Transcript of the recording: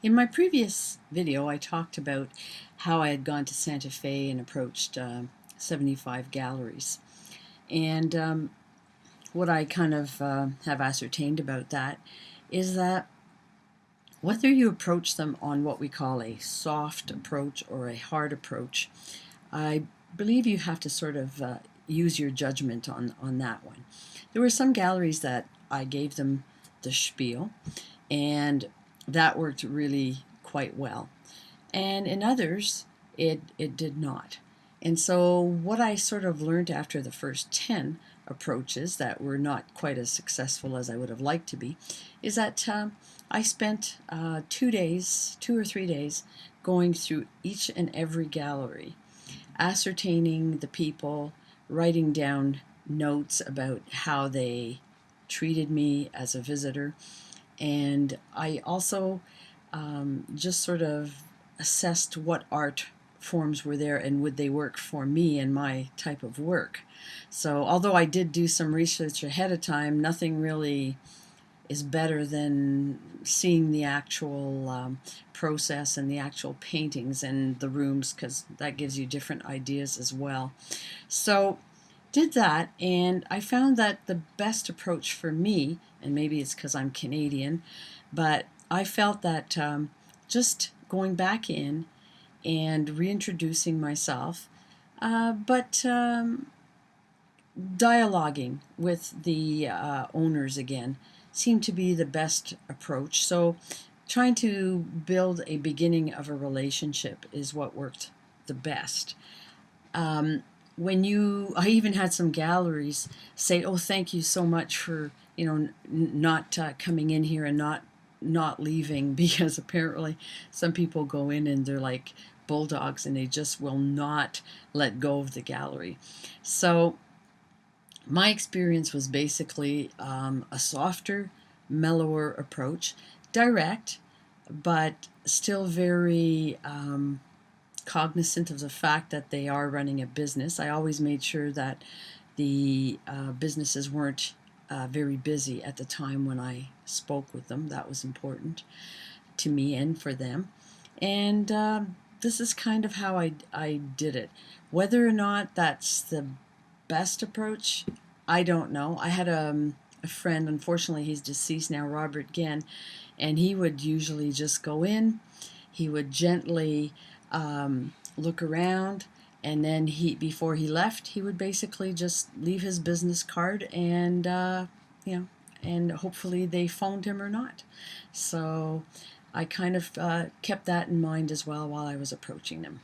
In my previous video, I talked about how I had gone to Santa Fe and approached 75 galleries. And what I kind of have ascertained about that is that whether you approach them on what we call a soft approach or a hard approach, I believe you have to sort of use your judgment on that one. There were some galleries that I gave them the spiel, and that worked really quite well. And in others, it did not. And so, what I sort of learned after the first 10 approaches that were not quite as successful as I would have liked to be, is that I spent 2 days, 2 or 3 days, going through each and every gallery, ascertaining the people, writing down notes about how they treated me as a visitor. And I also just sort of assessed what art forms were there and would they work for me and my type of work. So although I did do some research ahead of time, nothing really is better than seeing the actual process and the actual paintings and the rooms, because that gives you different ideas as well. So did that, and I found that the best approach for me, and maybe it's because I'm Canadian, but I felt that just going back in and reintroducing myself, but dialoguing with the owners again seemed to be the best approach. So trying to build a beginning of a relationship is what worked the best. I even had some galleries say, "Oh, thank you so much for not coming in here and not leaving," because apparently some people go in and they're like bulldogs and they just will not let go of the gallery. So my experience was basically a softer, mellower approach, direct, but still very cognizant of the fact that they are running a business. I always made sure that the businesses weren't very busy at the time when I spoke with them. That was important to me and for them. And this is kind of how I did it. Whether or not that's the best approach, I don't know. I had a friend, unfortunately, he's deceased now, Robert Genn, and he would usually just go in, he would gently look around, and then before he left, he would basically just leave his business card and, and hopefully they phoned him or not. So I kind of kept that in mind as well while I was approaching them.